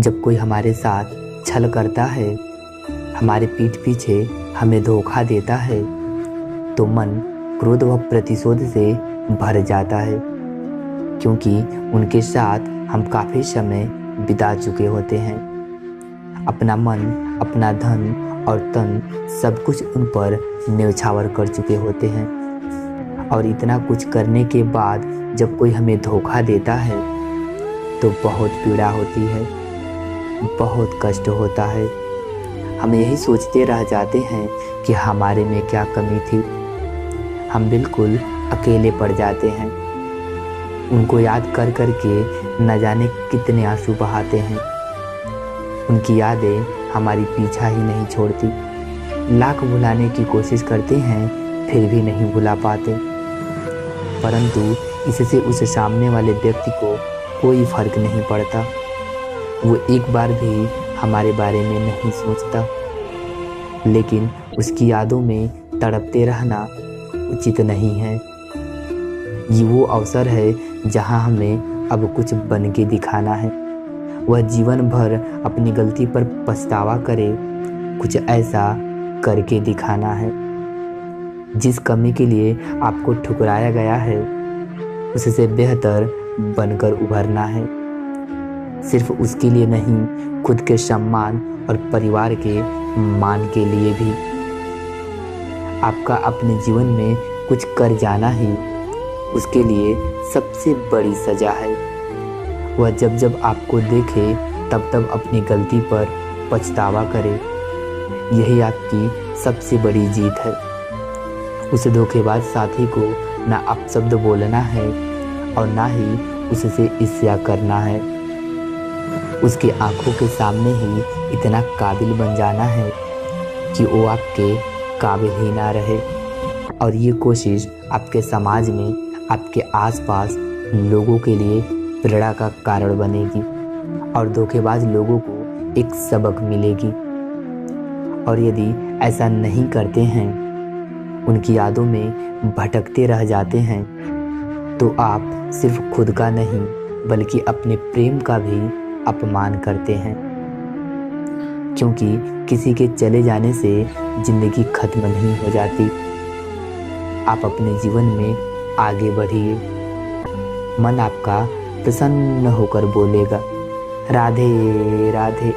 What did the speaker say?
जब कोई हमारे साथ छल करता है, हमारे पीठ पीछे हमें धोखा देता है, तो मन क्रोध व प्रतिशोध से भर जाता है, क्योंकि उनके साथ हम काफ़ी समय बिता चुके होते हैं। अपना मन, अपना धन और तन सब कुछ उन पर न्यौछावर कर चुके होते हैं। और इतना कुछ करने के बाद जब कोई हमें धोखा देता है तो बहुत पीड़ा होती है, बहुत कष्ट होता है। हम यही सोचते रह जाते हैं कि हमारे में क्या कमी थी। हम बिल्कुल अकेले पड़ जाते हैं। उनको याद कर कर के न जाने कितने आंसू बहाते हैं। उनकी यादें हमारी पीछा ही नहीं छोड़ती। लाख भुलाने की कोशिश करते हैं, फिर भी नहीं भुला पाते। परंतु इससे उस सामने वाले व्यक्ति को कोई फर्क नहीं पड़ता। वो एक बार भी हमारे बारे में नहीं सोचता। लेकिन उसकी यादों में तड़पते रहना उचित नहीं है। ये वो अवसर है जहां हमें अब कुछ बन के दिखाना है। वह जीवन भर अपनी गलती पर पछतावा करे, कुछ ऐसा करके दिखाना है। जिस कमी के लिए आपको ठुकराया गया है, उससे बेहतर बनकर उभरना है। सिर्फ उसके लिए नहीं, खुद के सम्मान और परिवार के मान के लिए भी। आपका अपने जीवन में कुछ कर जाना ही उसके लिए सबसे बड़ी सजा है। वह जब जब आपको देखे तब तब अपनी गलती पर पछतावा करे। यही आपकी सबसे बड़ी जीत है। उस धोखेबाज साथी को ना अपशब्द बोलना है और ना ही उससे ईर्ष्या करना है। उसकी आंखों के सामने ही इतना काबिल बन जाना है कि वो आपके काबिल ही ना रहे। और ये कोशिश आपके समाज में, आपके आसपास लोगों के लिए प्रेरणा का कारण बनेगी और धोखेबाज लोगों को एक सबक मिलेगी। और यदि ऐसा नहीं करते हैं, उनकी यादों में भटकते रह जाते हैं, तो आप सिर्फ खुद का नहीं बल्कि अपने प्रेम का भी अपमान करते हैं। क्योंकि किसी के चले जाने से जिंदगी खत्म नहीं हो जाती। आप अपने जीवन में आगे बढ़िए। मन आपका प्रसन्न होकर बोलेगा, राधे राधे।